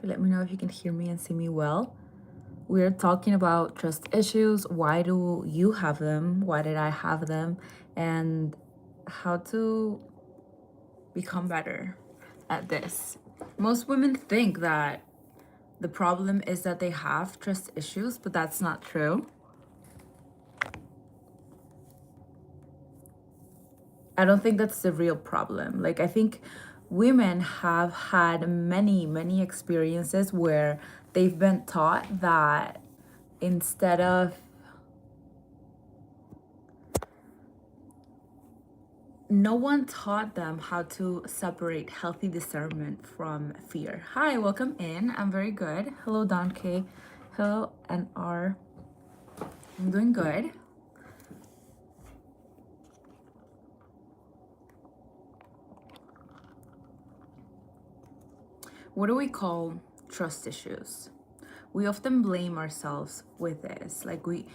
Let me know if you can hear me and see me well. We're talking about trust issues. Why do you have them? Why did I have them? And how to become better at this. Most women think that the problem is that they have trust issues, but that's not true. I don't think that's the real problem. Like, I think women have had many experiences where they've been taught that instead of no one taught them how to separate healthy discernment from fear. Hi, welcome in. I'm very good. Hello, Don K. Hello, NR. I'm doing good. What do we call trust issues? We often blame ourselves with this. Like we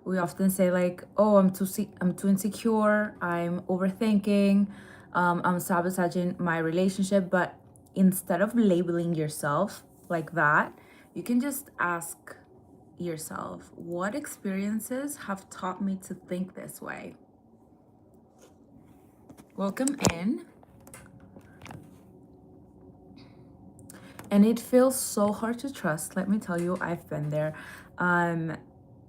often say like, "Oh, I'm too insecure. I'm overthinking. I'm sabotaging my relationship." But instead of labeling yourself like that, you can just ask yourself, "What experiences have taught me to think this way?" Welcome in. And it feels so hard to trust. Let me tell you, I've been there.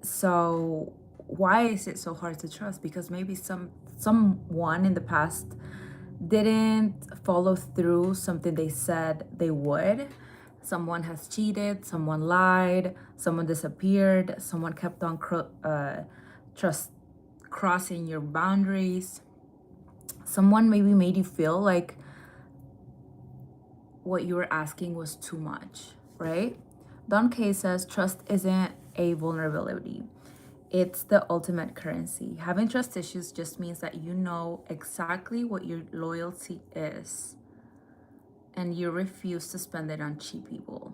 So why is it so hard to trust? Because maybe someone in the past didn't follow through something they said they would. Someone has cheated, someone lied, someone disappeared, someone kept on trust crossing your boundaries. Someone maybe made you feel like what you were asking was too much, right? Don Kay says trust isn't a vulnerability. It's the ultimate currency. Having trust issues just means that you know exactly what your loyalty is and you refuse to spend it on cheap people.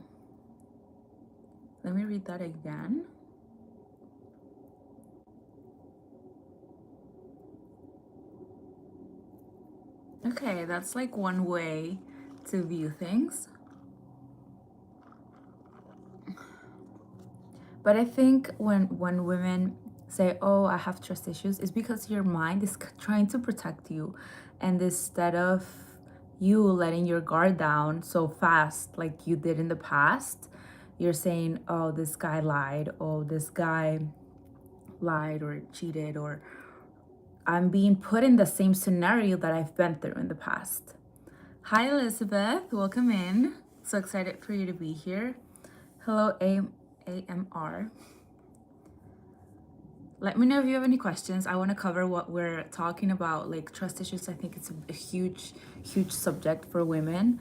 Let me read that again. Okay, that's like one way to view things. But I think when women say, "Oh, I have trust issues," it's because your mind is trying to protect you, and instead of you letting your guard down so fast like you did in the past, you're saying, "Oh, this guy lied. Oh, this guy lied or cheated, or I'm being put in the same scenario that I've been through in the past." Hi, Elizabeth. Welcome in. So excited for you to be here. Hello, AMR. Let me know if you have any questions. I want to cover what we're talking about, like trust issues. I think it's a huge subject for women.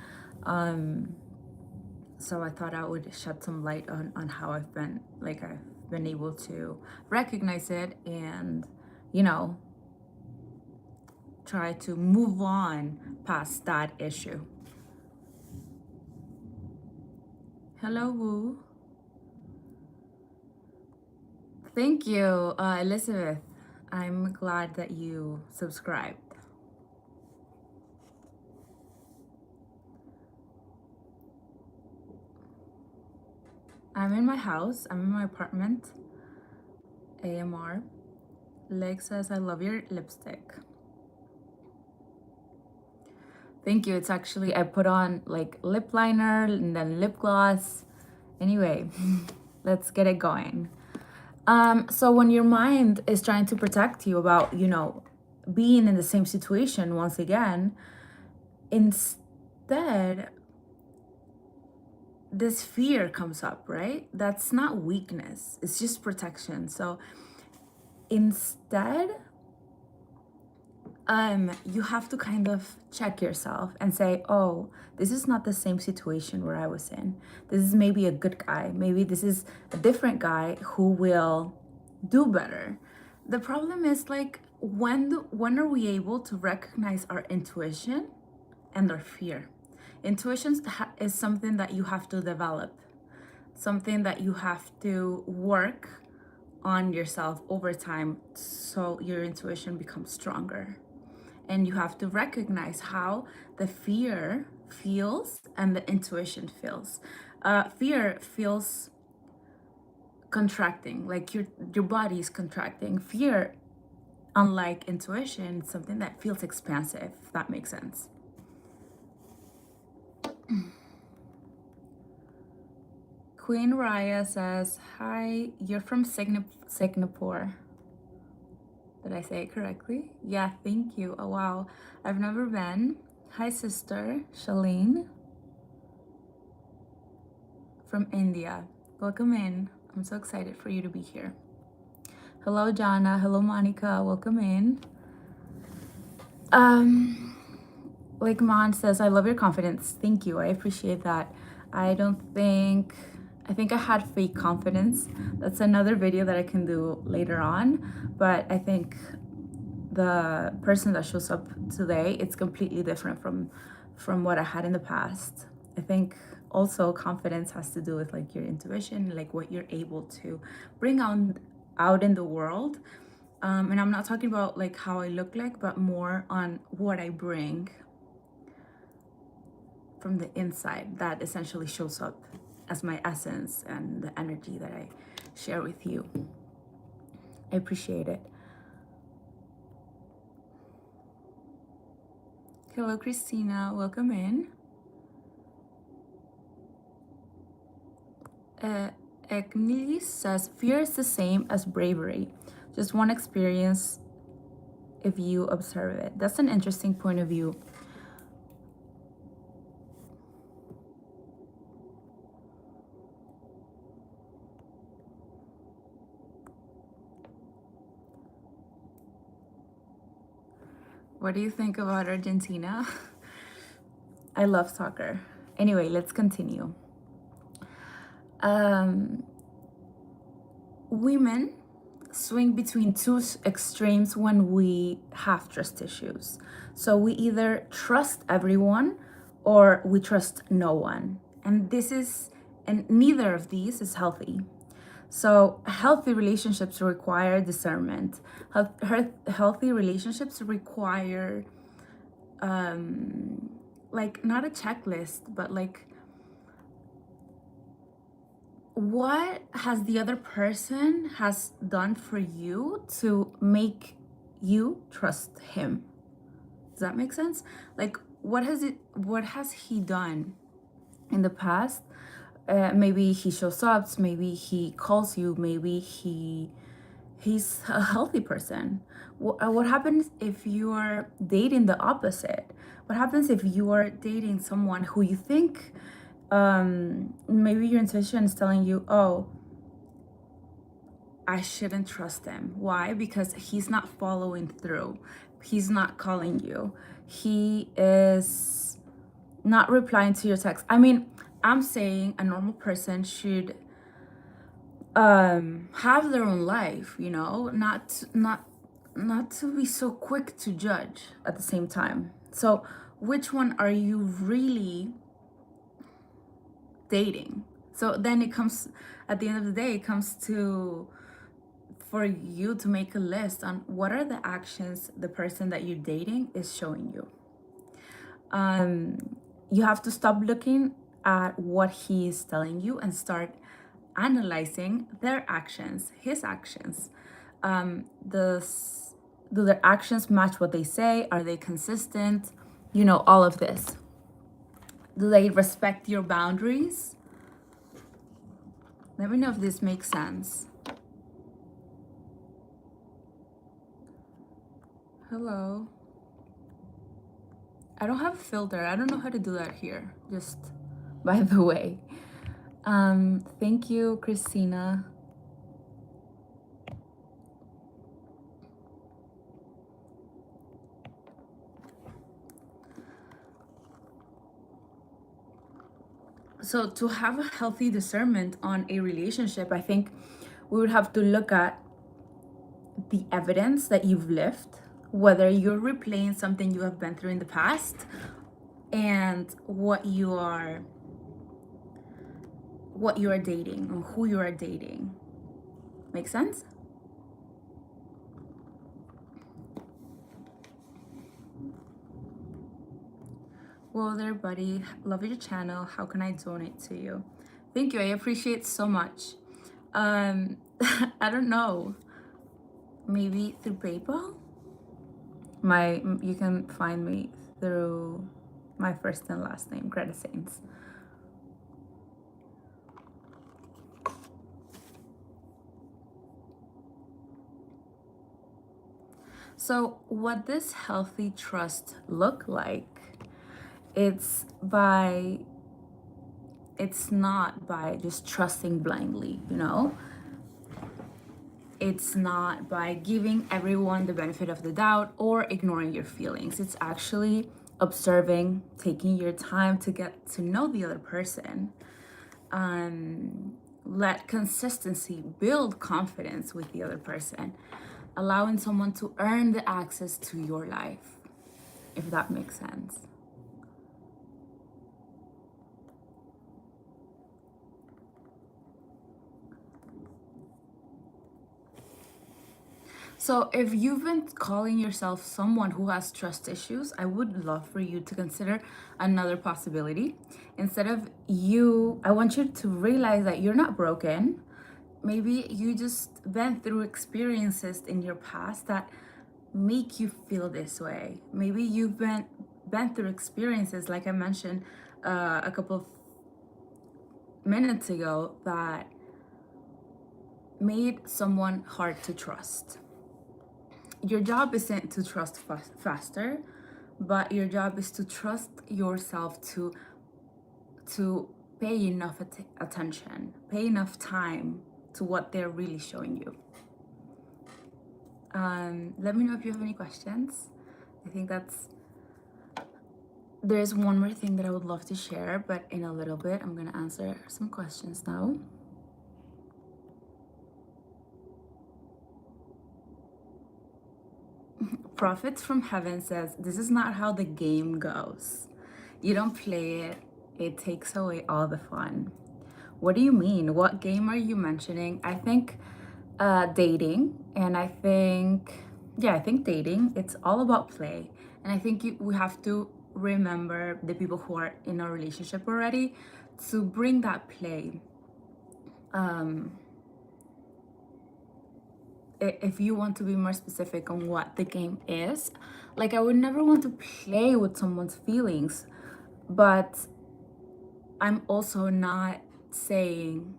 So I thought I would shed some light on how I've been able to recognize it and, you know, try to move on past that issue. Hello, Woo. Thank you, Elizabeth. I'm glad that you subscribed. I'm in my house. I'm in my apartment. AMR. Leg says, "I love your lipstick." Thank you. It's actually, I put on like lip liner and then lip gloss. Anyway, let's get it going. So when your mind is trying to protect you about, being in the same situation once again, instead, this fear comes up, right? That's not weakness. It's just protection. So instead, you have to kind of check yourself and say, "Oh, this is not the same situation where I was in. This is maybe a good guy. Maybe this is a different guy who will do better." The problem is like when are we able to recognize our intuition and our fear? Intuition is something that you have to develop, something that you have to work on yourself over time so your intuition becomes stronger. And you have to recognize how the fear feels and the intuition feels. Fear feels contracting, like your body is contracting. Fear, unlike intuition, is something that feels expansive, if that makes sense. Queen Raya says, hi, you're from Singapore. Did I say it correctly? Yeah, thank you. Oh, wow. I've never been. Hi, sister. Shalene from India. Welcome in. I'm so excited for you to be here. Hello, Jana. Hello, Monica. Welcome in. Like Mon says, I love your confidence. Thank you. I appreciate that. I think I had fake confidence. That's another video that I can do later on. But I think the person that shows up today, it's completely different from what I had in the past. I think also confidence has to do with like your intuition, like what you're able to bring out in the world. And I'm not talking about like how I look like, but more on what I bring from the inside that essentially shows up as my essence and the energy that I share with you. I appreciate it. Hello, Christina. Welcome in. Agnes says, fear is the same as bravery. Just one experience if you observe it. That's an interesting point of view. What do you think about Argentina? I love soccer. Anyway, let's continue. Women swing between two extremes when we have trust issues. So we either trust everyone or we trust no one. And neither of these is healthy. So healthy relationships require discernment. Healthy relationships require like not a checklist, but like what has the other person has done for you to make you trust him? Does that make sense? Like what has he done in the past? Maybe he shows up, maybe he calls you, maybe he's a healthy person. What happens if you are dating the opposite? What happens if you are dating someone who you think maybe your intuition is telling you, oh, I shouldn't trust him. Why? Because he's not following through. He's not calling you. He is not replying to your text. I mean, I'm saying a normal person should have their own life, you know, not to be so quick to judge at the same time. So which one are you really dating? So then it comes, at the end of the day, it comes to for you to make a list on what are the actions the person that you're dating is showing you. You have to stop looking at what he is telling you and start analyzing their actions, his actions. Do their actions match what they say? Are they consistent? You know, all of this. Do they respect your boundaries? Let me know if this makes sense. Hello. I don't have a filter. I don't know how to do that here. Just by the way. Thank you, Christina. So to have a healthy discernment on a relationship, I think we would have to look at the evidence that you've lived, whether you're replaying something you have been through in the past, and what you are dating or who you are dating. Make sense? Well there, buddy. Love your channel. How can I donate to you? Thank you. I appreciate so much. Um, I don't know. Maybe through PayPal? You can find me through my first and last name, Greta Saints. So what does healthy trust look like? It's by it's not by just trusting blindly, you know? It's not by giving everyone the benefit of the doubt or ignoring your feelings. It's actually observing, taking your time to get to know the other person. Let consistency build confidence with the other person, allowing someone to earn the access to your life, if that makes sense. So, if you've been calling yourself someone who has trust issues, I would love for you to consider another possibility. Instead of I want you to realize that you're not broken. Maybe you just went through experiences in your past that make you feel this way. Maybe you've been through experiences, like I mentioned a couple of minutes ago, that made someone hard to trust. Your job isn't to trust faster, but your job is to trust yourself to pay enough attention, pay enough time to what they're really showing you. Let me know if you have any questions. I think there's one more thing that I would love to share, but in a little bit, I'm gonna answer some questions now. Prophets from Heaven says, this is not how the game goes. You don't play it, it takes away all the fun. What do you mean? What game are you mentioning? I think dating, and I think dating, it's all about play. And I think we have to remember the people who are in a relationship already to bring that play. If you want to be more specific on what the game is, like I would never want to play with someone's feelings, but I'm also not saying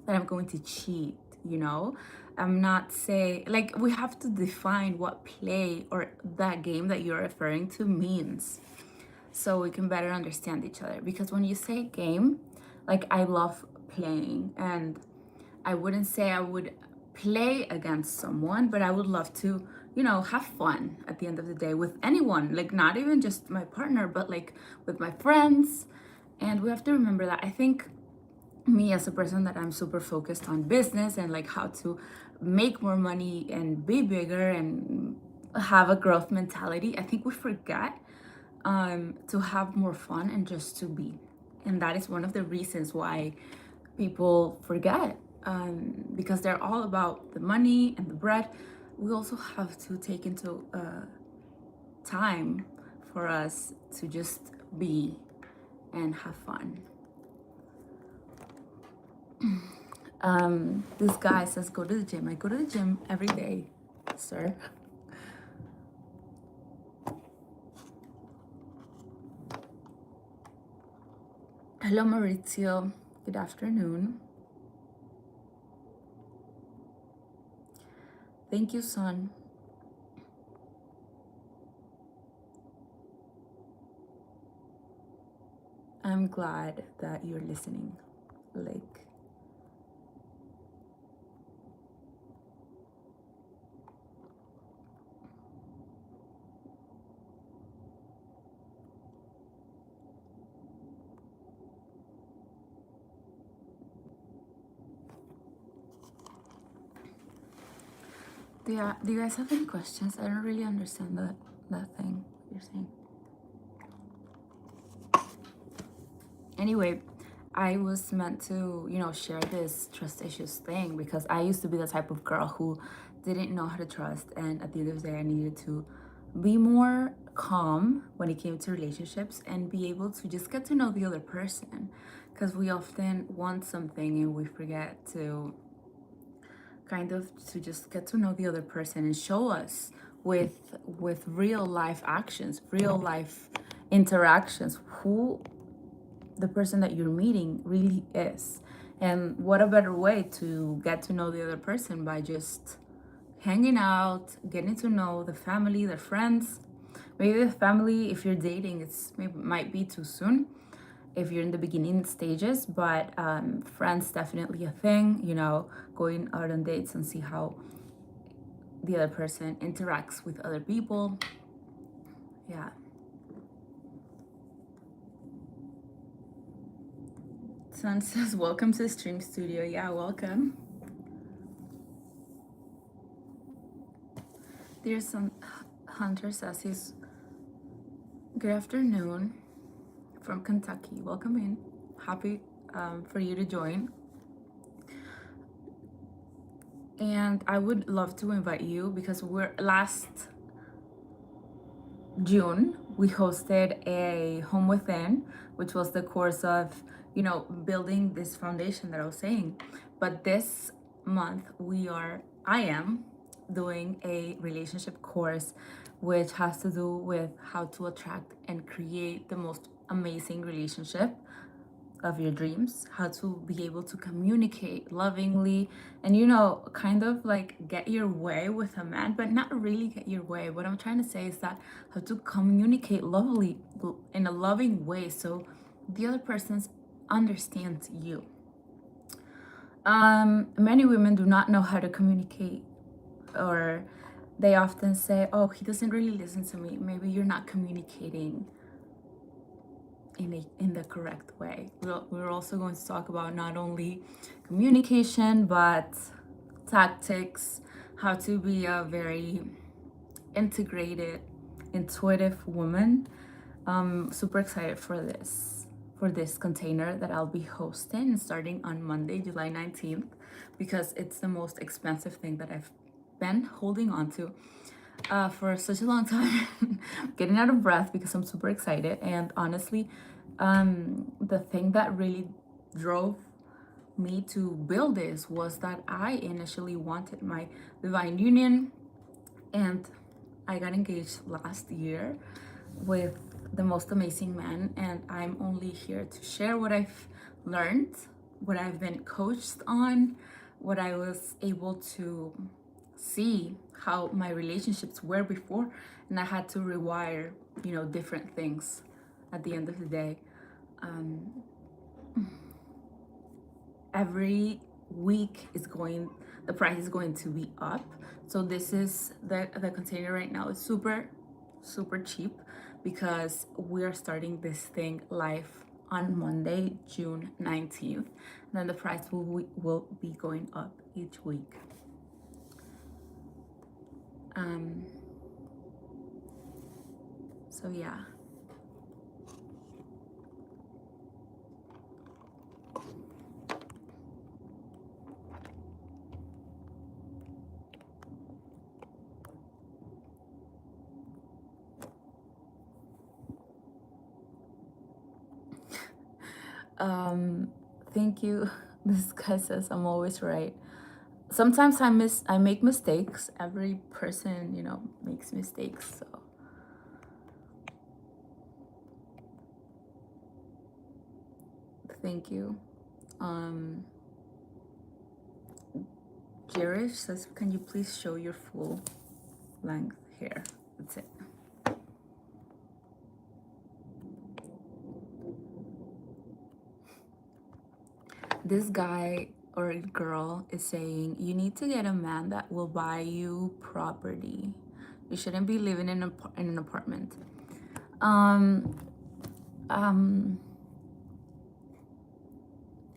that I'm going to cheat, you know? I'm not saying, like, we have to define what play or that game that you're referring to means so we can better understand each other. Because when you say game, like, I love playing, and I wouldn't say I would play against someone, but I would love to, have fun at the end of the day with anyone, like, not even just my partner, but like with my friends. And we have to remember that. I think me as a person that I'm super focused on business and like how to make more money and be bigger and have a growth mentality, I think we forget to have more fun and just to be. And that is one of the reasons why people forget, because they're all about the money and the bread. We also have to take into time for us to just be and have fun. This guy says, go to the gym. I go to the gym every day, sir. Hello, Maurizio. Good afternoon. Thank you, son. I'm glad that you're listening. Like, do you guys have any questions? I don't really understand that thing you're saying. Anyway, I was meant to, share this trust issues thing because I used to be the type of girl who didn't know how to trust. And at the end of the day, I needed to be more calm when it came to relationships and be able to just get to know the other person. because we often want something and we forget to kind of to just get to know the other person and show us with real life actions, real life interactions, who the person that you're meeting really is. And what a better way to get to know the other person by just hanging out, getting to know the family, their friends. Maybe the family, if you're dating, it's maybe might be too soon if you're in the beginning stages, but friends definitely a thing, you know, going out on dates and see how the other person interacts with other people. Yeah. Sun says, welcome to the stream studio. Yeah, welcome. There's some Hunter says he's good afternoon from Kentucky. Welcome in. Happy for you to join. And I would love to invite you because we're last June we hosted a home within, which was the course of, you know, building this foundation that I was saying. But this month I am doing a relationship course which has to do with how to attract and create the most amazing relationship of your dreams, how to be able to communicate lovingly and, you know, kind of like get your way with a man, but not really get your way. What I'm trying to say is that how to communicate lovely in a loving way so the other person understands you. Many women do not know how to communicate, or they often say, oh, he doesn't really listen to me. Maybe you're not communicating in the correct way. We're also going to talk about not only communication but tactics, how to be a very integrated, intuitive woman. I'm super excited for this container that I'll be hosting starting on Monday, July 19th, because it's the most expensive thing that I've been holding on to for such a long time. Getting out of breath because I'm super excited. And honestly, the thing that really drove me to build this was that I initially wanted my divine union, and I got engaged last year with the most amazing man, and I'm only here to share what I've learned, what I've been coached on, what I was able to see how my relationships were before, and I had to rewire, you know, different things at the end of the day. Every week the price is going to be up. So this is the container right now. It's super cheap because we're starting this thing live on Monday, June 19th. Then the price will be going up each week. So yeah. Thank you. This guy says I'm always right. Sometimes I make mistakes. Every person, you know, makes mistakes. So thank you. Jerish says, can you please show your full length hair? That's it. This guy or girl is saying you need to get a man that will buy you property. You shouldn't be living in an apartment.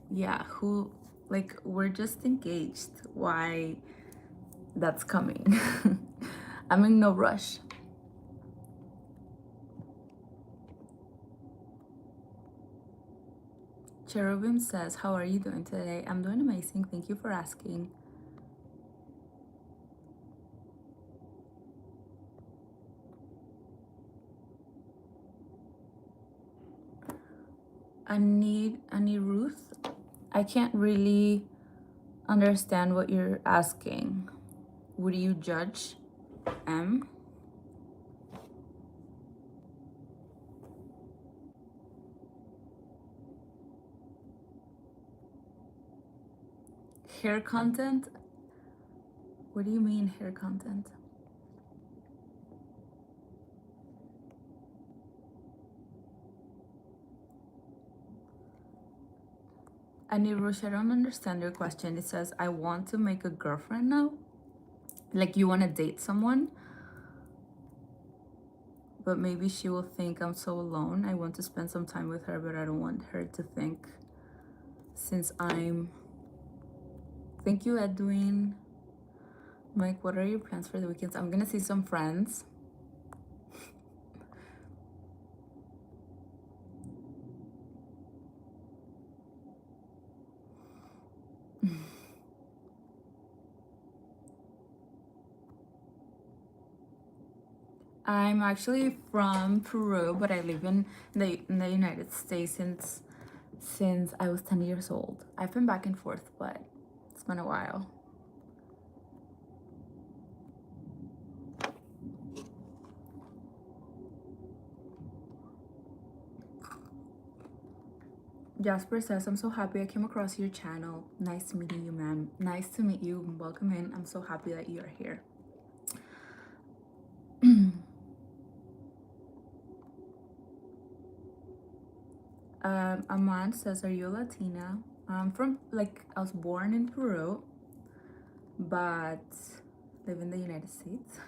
Yeah, who, like, we're just engaged. Why that's coming? I'm in no rush. Cherubim says, how are you doing today? I'm doing amazing. Thank you for asking. Ruth. I can't really understand what you're asking. Would you judge M? Hair content? What do you mean hair content? Anirush, I don't understand your question. It says, I want to make a girlfriend now. Like you want to date someone, but maybe she will think I'm so alone. I want to spend some time with her, but I don't want her to think since I'm... Thank you, Edwin. Mike, what are your plans for the weekends? I'm gonna see some friends. I'm actually from Peru, but I live in the United States since I was 10 years old. I've been back and forth, but it's been a while. Jasper says, I'm so happy I came across your channel. Nice meeting you, ma'am. Nice to meet you. Welcome in. I'm so happy that you're here. Aman says, are you Latina? I'm from, I was born in Peru, but live in the United States.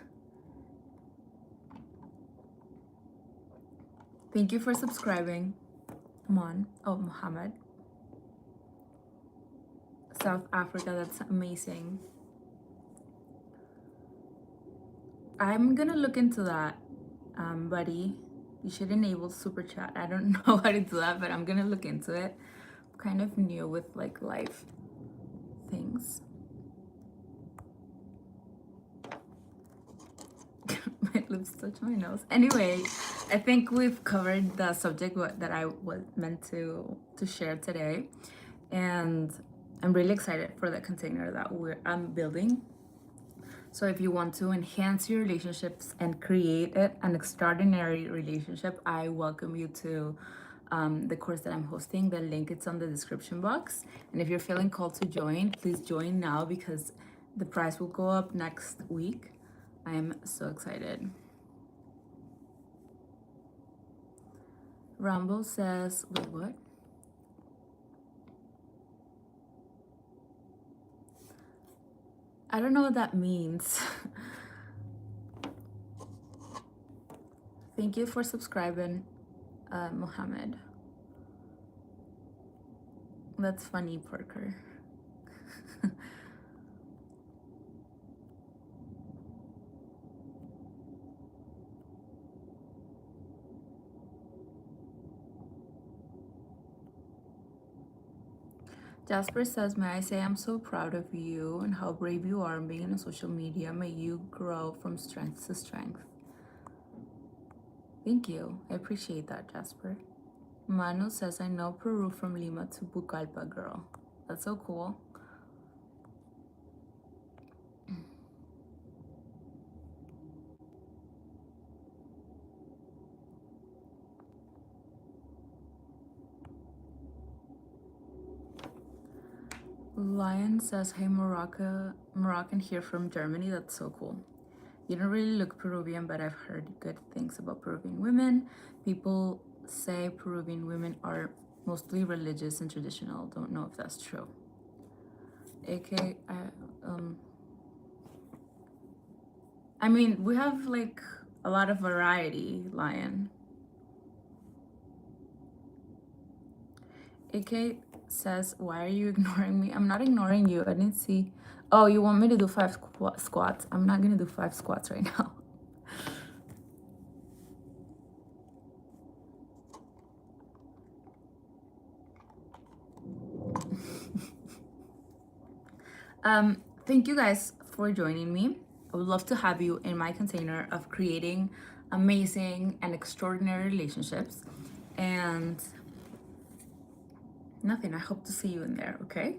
Thank you for subscribing. Aman. Oh, Muhammad. South Africa, that's amazing. I'm gonna look into that, buddy. You should enable super chat. I don't know how to do that, but I'm gonna look into it. I'm kind of new with life things. My lips touch my nose. Anyway, I think we've covered the subject that I was meant to share today, and I'm really excited for the container that I'm building. So if you want to enhance your relationships and create an extraordinary relationship, I welcome you to the course that I'm hosting. The link is on the description box. And if you're feeling called to join, please join now because the price will go up next week. I am so excited. Rambo says, wait, what? I don't know what that means. Thank you for subscribing, Mohammed. That's funny, Parker. Jasper says, may I say I'm so proud of you and how brave you are in being on social media. May you grow from strength to strength. Thank you. I appreciate that, Jasper. Manu says, I know Peru from Lima to Pucallpa, girl. That's so cool. Lion says, hey, Moroccan here from Germany. That's so cool. You don't really look Peruvian, but I've heard good things about Peruvian women. People say Peruvian women are mostly religious and traditional. Don't know if that's true. AK, I mean, we have a lot of variety, Lion. AK says, why are you ignoring me? I'm not ignoring you. I didn't see. Oh, you want me to do 5 squats? I'm not gonna do 5 squats right now. Thank you guys for joining me. I would love to have you in my container of creating amazing and extraordinary relationships. And Nothing. I hope to see you in there, okay?